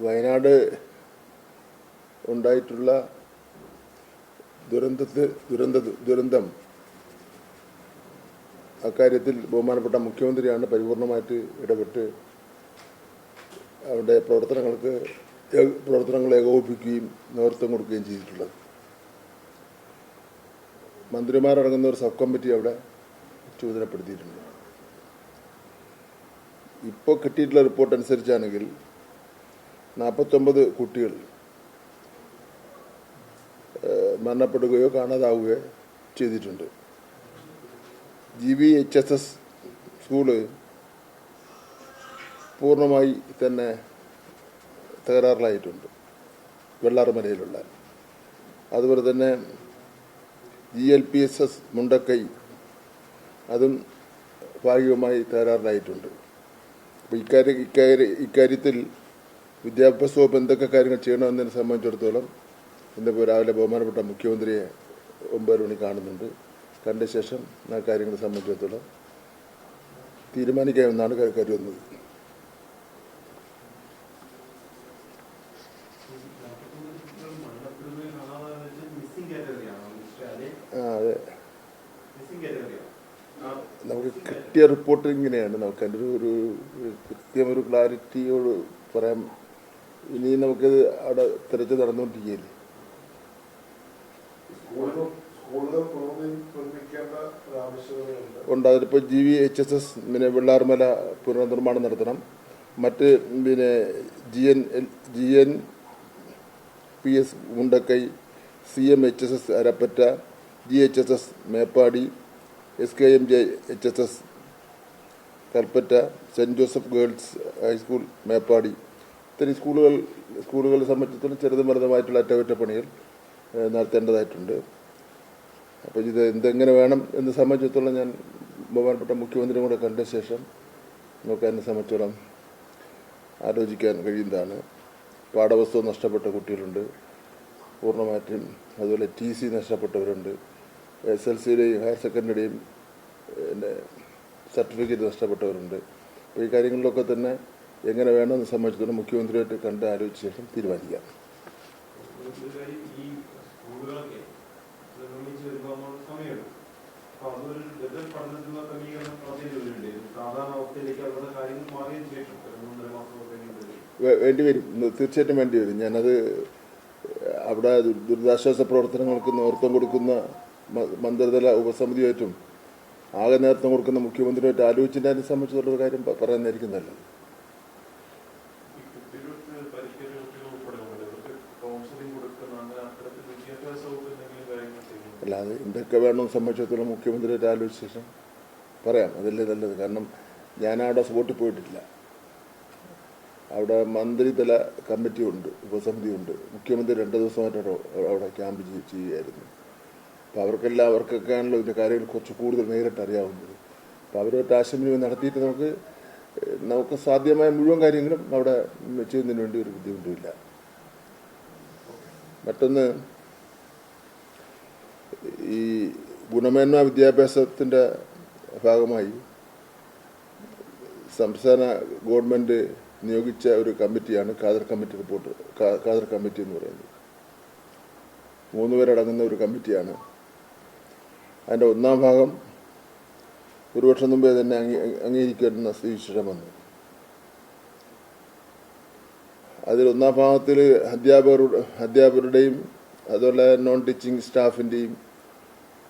വയനാട് ഉണ്ടായിട്ടുള്ള ദുരന്തം അക്കാര്യത്തിൽ ബഹുമാനപ്പെട്ട മുഖ്യമന്ത്രിയാണ് പരിപൂർണമായിട്ട് ഇടപെട്ട് അവരുടെ പ്രവർത്തനങ്ങൾ ഏകോപിപ്പിക്കുകയും നേതൃത്വം കൊടുക്കുകയും ചെയ്തിട്ടുള്ളത്. മന്ത്രിമാരടങ്ങുന്ന ഒരു സബ് കമ്മിറ്റി അവിടെ ചുമതലപ്പെടുത്തിയിട്ടുണ്ട്. ഇപ്പോൾ കിട്ടിയിട്ടുള്ള റിപ്പോർട്ട് അനുസരിച്ചാണെങ്കിൽ 49 കുട്ടികൾ മരണപ്പെടുകയോ കാണാതാവുകയോ ചെയ്തിട്ടുണ്ട്. GVHSS സ്കൂള് പൂർണ്ണമായി തന്നെ തകരാറിലായിട്ടുണ്ട്, വെള്ളാർമലയിലുള്ള. അതുപോലെ തന്നെ GLPSS മുണ്ടക്കൈ അതും ഭാഗികമായി തകരാറിലായിട്ടുണ്ട്. അപ്പോൾ ഇക്കാര്യത്തിൽ വിദ്യാഭ്യാസ വകുപ്പ് എന്തൊക്കെ കാര്യങ്ങൾ ചെയ്യണമെന്നതിനെ സംബന്ധിച്ചിടത്തോളം ഇന്നിപ്പോൾ രാവിലെ ബഹുമാനപ്പെട്ട മുഖ്യമന്ത്രിയെ 9 മണി കാണുന്നുണ്ട്. കണ്ട ശേഷം ആ കാര്യങ്ങളെ സംബന്ധിച്ചിടത്തോളം തീരുമാനിക്കാമെന്നാണ് കരുതുന്നത്. അതെ, നമുക്ക് കിട്ടിയ റിപ്പോർട്ട് ഇങ്ങനെയാണ്. നമുക്ക് അതിൻ്റെ ഒരു കൃത്യമൊരു ക്ലാരിറ്റിയോട് പറയാം. ഇനി നമുക്കത് അവിടെ തിരച്ചിൽ നടന്നുകൊണ്ടിരിക്കുകയില്ലേ. ഉണ്ട്. അതിലിപ്പോൾ GVHSS വെള്ളാർമല പുനർനിർമ്മാണം നടത്തണം. മറ്റ് GNPS Mundakkai, CMHSS Arappatta, GHSS Meppadi, SKMJHSS Kalpetta, saint Joseph girls high school Meppadi, ഇത്തരം സ്കൂളുകളെ സംബന്ധിച്ചിടത്തോളം ചെറുതും വലുതുമായിട്ടുള്ള അറ്റകുറ്റപ്പണികൾ നടത്തേണ്ടതായിട്ടുണ്ട്. അപ്പോൾ ഇത് എന്തെങ്ങനെ വേണം എന്ന് സംബന്ധിച്ചിടത്തോളം ഞാൻ ബഹുമാനപ്പെട്ട മുഖ്യമന്ത്രിയും കൂടെ കണ്ട ശേഷം നമുക്ക് അതിനെ സംബന്ധിച്ചോളം ആലോചിക്കാൻ കഴിയുന്നതാണ്. പാഠപുസ്തകം നഷ്ടപ്പെട്ട കുട്ടികളുണ്ട് പൂർണ്ണമായിട്ടും. അതുപോലെ TC നഷ്ടപ്പെട്ടവരുണ്ട്. SLCയുടെയും ഹയർ സെക്കൻഡറിയുടെയും സർട്ടിഫിക്കറ്റ് നഷ്ടപ്പെട്ടവരുണ്ട്. അപ്പോൾ ഈ കാര്യങ്ങളിലൊക്കെ തന്നെ എങ്ങനെ വേണമെന്ന് സംബന്ധിച്ചിടത്തോളം മുഖ്യമന്ത്രിയായിട്ട് കണ്ട് ആലോചിച്ച ശേഷം തീരുമാനിക്കാം. വേണ്ടിവരും, തീർച്ചയായിട്ടും വേണ്ടിവരും. ഞാനത് അവിടെ ദുരിതാശ്വാസ പ്രവർത്തനങ്ങൾക്ക് നേതൃത്വം കൊടുക്കുന്ന മന്ത്രിതല ഉപസമിതിയായിട്ടും ആകെ നേതൃത്വം കൊടുക്കുന്ന മുഖ്യമന്ത്രിയായിട്ട് ആലോചിച്ചിട്ട് അതിനെ സംബന്ധിച്ചുള്ള കാര്യം പറയുന്നതായിരിക്കും നല്ലത്. അല്ലാതെ എന്തൊക്കെ വേണമെന്ന് സംബന്ധിച്ചിടത്തോളം മുഖ്യമന്ത്രിയായിട്ട് ആലോചിച്ച ശേഷം പറയാം. അതല്ലേ നല്ലത്. കാരണം ഞാനവിടെ സ്പോട്ടിൽ പോയിട്ടില്ല. അവിടെ മന്ത്രിതല കമ്മിറ്റിയുണ്ട്, ഉപസമിതിയുണ്ട്. മുഖ്യമന്ത്രി 2 ദിവസമായിട്ട് അവിടെ ക്യാമ്പ് ചെയ്യുകയായിരുന്നു. അപ്പോൾ അവർക്കൊക്കെയാണല്ലോ ഇതിൻ്റെ കാര്യങ്ങൾ കുറച്ച് കൂടുതൽ നേരിട്ട് അറിയാവുന്നത്. അപ്പോൾ അവരുമായിട്ട് ആശയവിനിമയം നടത്തിയിട്ട് നമുക്ക് സാധ്യമായ മുഴുവൻ കാര്യങ്ങളും അവിടെ ചെയ്യുന്നതിന് വേണ്ടി ഒരു ബുദ്ധിമുട്ടുമില്ല. മറ്റൊന്ന്, ഈ ഗുണമേന്മ വിദ്യാഭ്യാസത്തിൻ്റെ ഭാഗമായി സംസ്ഥാന ഗവൺമെൻറ് നിയോഗിച്ച ഒരു കമ്മിറ്റിയാണ് ഖാദർ കമ്മിറ്റി എന്ന് പറയുന്നത്. 3 പേരടങ്ങുന്ന ഒരു കമ്മിറ്റിയാണ്. അതിൻ്റെ 1-ാം ഭാഗം ഒരു വർഷം മുമ്പേ തന്നെ അംഗീകരിക്കുന്ന സ്ഥിതിവിശേഷം വന്നു. അതിൽ 1-ാം ഭാഗത്തിൽ അധ്യാപകരുടെയും അതുപോലെ നോൺ ടീച്ചിങ് സ്റ്റാഫിൻ്റെയും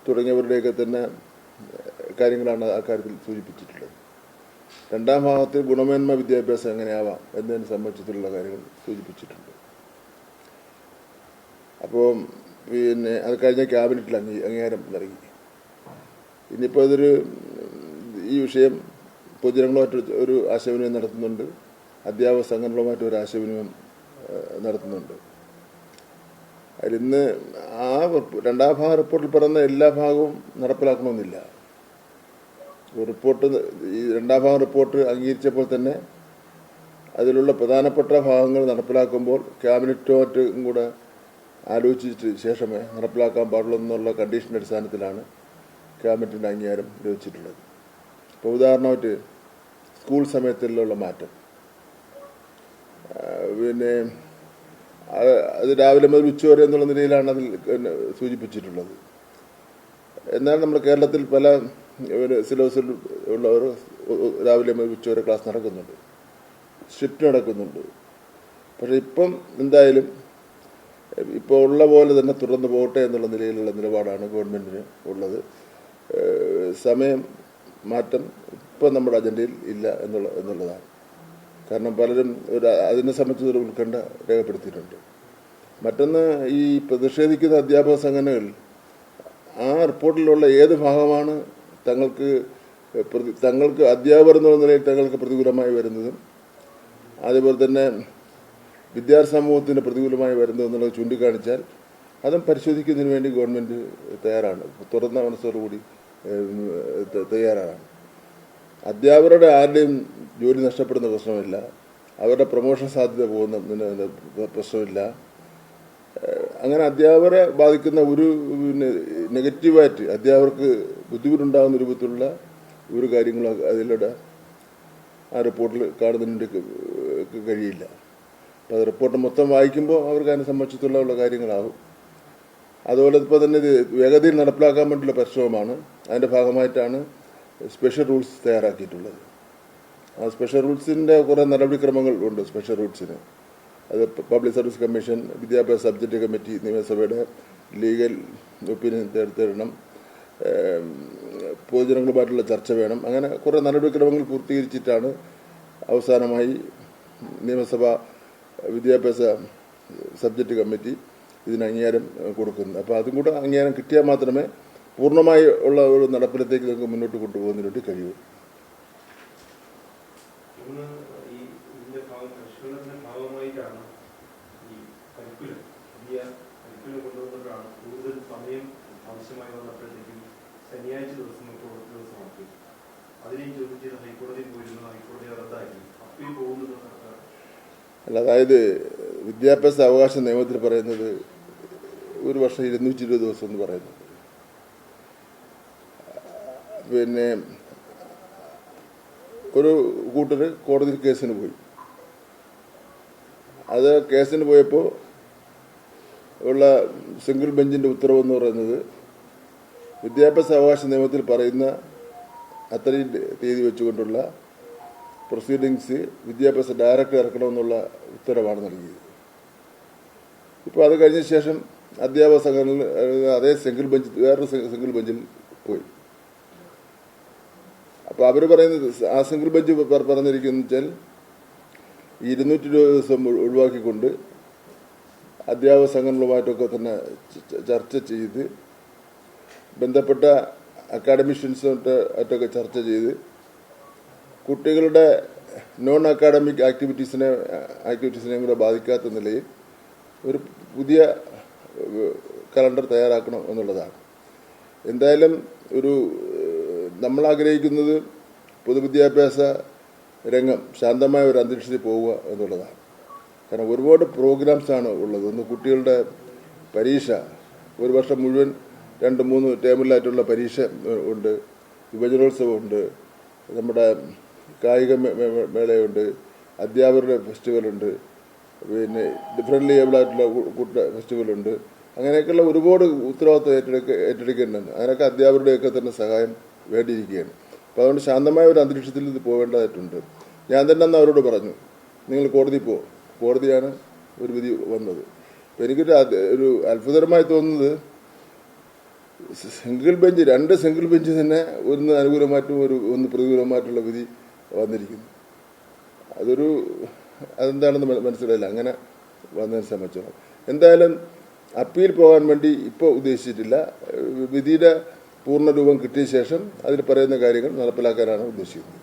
തുടങ്ങിയവരുടെയൊക്കെ തന്നെ കാര്യങ്ങളാണ് ആ കാര്യത്തിൽ സൂചിപ്പിച്ചിട്ടുള്ളത്. 2-ാം ഭാഗത്തിൽ ഗുണമേന്മ വിദ്യാഭ്യാസം എങ്ങനെയാവാം എന്നതിനെ സംബന്ധിച്ചിട്ടുള്ള കാര്യങ്ങൾ സൂചിപ്പിച്ചിട്ടുണ്ട്. അപ്പോൾ അത് കഴിഞ്ഞ ക്യാബിനറ്റിൽ അംഗീകാരം നൽകി. ഇനിയിപ്പോൾ ഈ വിഷയം പൊതുജനങ്ങളുമായിട്ട് ഒരു ആശയവിനിമയം നടത്തുന്നുണ്ട്, അധ്യാപക സംഘടനകളുമായിട്ട് ഒരു ആശയവിനിമയം നടത്തുന്നുണ്ട്. അതിലിന്ന് 2-ാം ഭാഗം റിപ്പോർട്ടിൽ പറയുന്ന എല്ലാ ഭാഗവും നടപ്പിലാക്കണമെന്നില്ല. റിപ്പോർട്ട് ഈ 2-ാം ഭാഗം റിപ്പോർട്ട് അംഗീകരിച്ചപ്പോൾ തന്നെ അതിലുള്ള പ്രധാനപ്പെട്ട ഭാഗങ്ങൾ നടപ്പിലാക്കുമ്പോൾ ക്യാബിനറ്റുമായിട്ടും കൂടെ ആലോചിച്ചിട്ട് ശേഷമേ നടപ്പിലാക്കാൻ പാടുള്ളൂ എന്നുള്ള കണ്ടീഷൻ്റെ അടിസ്ഥാനത്തിലാണ് ക്യാബിനറ്റിൻ്റെ അംഗീകാരം ലഭിച്ചിട്ടുള്ളത്. ഇപ്പോൾ ഉദാഹരണമായിട്ട് സ്കൂൾ സമയത്തിലുള്ള മാറ്റം, പിന്നെ അത് രാവിലെ മുതൽ ഉച്ചവരെ എന്നുള്ള നിലയിലാണ് അതിൽ സൂചിപ്പിച്ചിട്ടുള്ളത്. എന്നാൽ നമ്മുടെ കേരളത്തിൽ പല സിലബസിൽ ഉള്ളവർ രാവിലെ മുതൽ ഉച്ചവരെ ക്ലാസ് നടക്കുന്നുണ്ട്, ഷിഫ്റ്റ് നടക്കുന്നുണ്ട്. പക്ഷേ ഇപ്പം എന്തായാലും ഇപ്പോൾ ഉള്ള പോലെ തന്നെ തുടർന്ന് പോകട്ടെ എന്നുള്ള നിലയിലുള്ള നിലപാടാണ് ഗവൺമെൻറ്റിന് ഉള്ളത്. സമയം മാറ്റം ഇപ്പം നമ്മുടെ അജണ്ടയിൽ ഇല്ല എന്നുള്ളതാണ്. കാരണം പലരും അതിനെ സംബന്ധിച്ച് ഒരു ഉത്കണ്ഠ രേഖപ്പെടുത്തിയിട്ടുണ്ട്. മറ്റൊന്ന്, ഈ പ്രതിഷേധിക്കുന്ന അധ്യാപക സംഘടനകൾ ആ റിപ്പോർട്ടിലുള്ള ഏത് ഭാഗമാണ് തങ്ങൾക്ക് അധ്യാപകർ എന്നുള്ള നിലയിൽ തങ്ങൾക്ക് പ്രതികൂലമായി വരുന്നതും അതേപോലെ തന്നെ വിദ്യാർത്ഥി സമൂഹത്തിന് പ്രതികൂലമായി വരുന്നതെന്നുള്ളത് ചൂണ്ടിക്കാണിച്ചാൽ അതും പരിശോധിക്കുന്നതിന് വേണ്ടി ഗവൺമെൻറ് തയ്യാറാണ്, തുറന്ന മനസ്സോടുകൂടി തയ്യാറാണ്. അധ്യാപകരുടെ ആരുടെയും ജോലി നഷ്ടപ്പെടുന്ന പ്രശ്നമില്ല, അവരുടെ പ്രൊമോഷൻ സാധ്യത പോകുന്ന പ്രശ്നമില്ല. അങ്ങനെ അധ്യാപകരെ ബാധിക്കുന്ന ഒരു നെഗറ്റീവായിട്ട് അധ്യാപകർക്ക് ബുദ്ധിമുട്ടുണ്ടാകുന്ന രൂപത്തിലുള്ള ഒരു കാര്യങ്ങളും അതിലൂടെ ആ റിപ്പോർട്ടിൽ കാണുന്നതിന് കഴിയില്ല. അപ്പോൾ അത് റിപ്പോർട്ട് മൊത്തം വായിക്കുമ്പോൾ അവർക്ക് അതിനെ സംബന്ധിച്ചിട്ടുള്ള കാര്യങ്ങളാകും. അതുപോലെ ഇപ്പോൾ തന്നെ ഇത് വേഗതയിൽ നടപ്പിലാക്കാൻ വേണ്ടിയുള്ള പരിശ്രമമാണ്. അതിൻ്റെ ഭാഗമായിട്ടാണ് സ്പെഷ്യൽ റൂൾസ് തയ്യാറാക്കിയിട്ടുള്ളത്. ആ സ്പെഷ്യൽ റൂൾസിൻ്റെ കുറേ നടപടിക്രമങ്ങൾ ഉണ്ട്. സ്പെഷ്യൽ റൂൾസിന് അത് പബ്ലിക് സർവീസ് കമ്മീഷൻ, വിദ്യാഭ്യാസ സബ്ജക്റ്റ് കമ്മിറ്റി, നിയമസഭയുടെ ലീഗൽ ഒപ്പീനിയൻ തേടണം, പൊതുജനങ്ങളുമായിട്ടുള്ള ചർച്ച വേണം. അങ്ങനെ കുറേ നടപടിക്രമങ്ങൾ പൂർത്തീകരിച്ചിട്ടാണ് അവസാനമായി നിയമസഭ വിദ്യാഭ്യാസ സബ്ജക്റ്റ് കമ്മിറ്റി ഇതിന് അംഗീകാരം കൊടുക്കുന്നത്. അപ്പോൾ അതും കൂടെ അംഗീകാരം കിട്ടിയാൽ മാത്രമേ പൂർണ്ണമായി ഉള്ള ഒരു നടപ്പിലത്തേക്ക് നമുക്ക് മുന്നോട്ട് കൊണ്ടുപോകുന്നതിന് വേണ്ടി കഴിയൂ. ശനിയാഴ്ച ദിവസമാക്കി അതിനെയും ചോദ്യം ചെയ്ത് ഹൈക്കോടതിയിൽ പോയിരുന്നു. ഹൈക്കോടതി റദ്ദാക്കി. അപ്പീൽ പോകുന്നത് അല്ല, അതായത് വിദ്യാഭ്യാസ അവകാശ നിയമത്തിൽ പറയുന്നത് ഒരു വർഷം 220 ദിവസം എന്ന് പറയുന്നത്. പിന്നെ ഒരു കൂട്ടർ കോടതിയിൽ കേസിന് പോയി. അത് കേസിന് പോയപ്പോൾ ഉള്ള സിംഗിൾ ബെഞ്ചിൻ്റെ ഉത്തരവെന്ന് പറയുന്നത് വിദ്യാഭ്യാസ അവകാശ നിയമത്തിൽ പറയുന്ന അത്രയും തീയതി വെച്ചുകൊണ്ടുള്ള പ്രൊസീഡിങ്സ് വിദ്യാഭ്യാസ ഡയറക്ടർ ഇറക്കണമെന്നുള്ള ഉത്തരവാണ് നൽകിയത്. ഇപ്പോൾ അത് കഴിഞ്ഞ ശേഷം അധ്യാപക സംഘടനകൾ അതേ സിംഗിൾ ബെഞ്ച് വേറൊരു സിംഗിൾ ബെഞ്ചിൽ പോയി. അപ്പോൾ അവർ പറയുന്നത്, ആ സിംഗിൾ ബെഞ്ച് പറഞ്ഞിരിക്കുന്നത് വെച്ചാൽ 220 ദിവസം ഒഴിവാക്കിക്കൊണ്ട് അധ്യാപക സംഘടനകളുമായിട്ടൊക്കെ തന്നെ ചർച്ച ചെയ്ത് ബന്ധപ്പെട്ട അക്കാഡമിഷ്യൻസുമായിട്ടൊക്കെ ചർച്ച ചെയ്ത് കുട്ടികളുടെ നോൺ അക്കാഡമിക് ആക്ടിവിറ്റീസിനെയും കൂടെ ബാധിക്കാത്ത നിലയിൽ ഒരു പുതിയ കലണ്ടർ തയ്യാറാക്കണം എന്നുള്ളതാണ്. എന്തായാലും നമ്മൾ ആഗ്രഹിക്കുന്നത് പൊതുവിദ്യാഭ്യാസ രംഗം ശാന്തമായ ഒരു അന്തരീക്ഷത്തിൽ പോവുക എന്നുള്ളതാണ്. കാരണം ഒരുപാട് പ്രോഗ്രാംസാണ് ഉള്ളത്. ഒന്ന് കുട്ടികളുടെ പരീക്ഷ, ഒരു വർഷം മുഴുവൻ 2-3 ടേമിലായിട്ടുള്ള പരീക്ഷ ഉണ്ട്, യുവജനോത്സവമുണ്ട്, നമ്മുടെ കായിക മേളയുണ്ട്, അധ്യാപകരുടെ ഫെസ്റ്റിവലുണ്ട്, പിന്നെ ഡിഫറൻ്റ്ലി ഏബിളായിട്ടുള്ള ഫെസ്റ്റിവലുണ്ട്. അങ്ങനെയൊക്കെയുള്ള ഒരുപാട് ഉത്തരവാദിത്വം ഏറ്റെടുക്കേണ്ടതുണ്ട്. അതിനൊക്കെ അധ്യാപകരുടെയൊക്കെ തന്നെ സഹായം വേണ്ടിയിരിക്കുകയാണ്. അപ്പോൾ അതുകൊണ്ട് ശാന്തമായ ഒരു അന്തരീക്ഷത്തിൽ ഇത് പോകേണ്ടതായിട്ടുണ്ട്. ഞാൻ തന്നെ അന്ന് അവരോട് പറഞ്ഞു, നിങ്ങൾ കോടതി പോ. കോടതിയാണ് ഒരു വിധി വന്നത്. അപ്പോൾ എനിക്കൊരു അത്ഭുതകരമായി തോന്നുന്നത്, രണ്ട് സിംഗിൾ ബെഞ്ച് തന്നെ ഒന്ന് അനുകൂലമായിട്ടും ഒന്ന് പ്രതികൂലമായിട്ടുള്ള വിധി വന്നിരിക്കുന്നു. അതെന്താണെന്ന് മനസ്സിലായില്ല. അങ്ങനെ വന്നതിനെ സംബന്ധിച്ചോളം എന്തായാലും അപ്പീൽ പോകാൻ വേണ്ടി ഇപ്പോൾ ഉദ്ദേശിച്ചിട്ടില്ല. വിധിയുടെ പൂർണ്ണ രൂപം കിട്ടിയ ശേഷം അതിൽ പറയുന്ന കാര്യങ്ങൾ നടപ്പിലാക്കാനാണ് ഉദ്ദേശിക്കുന്നത്.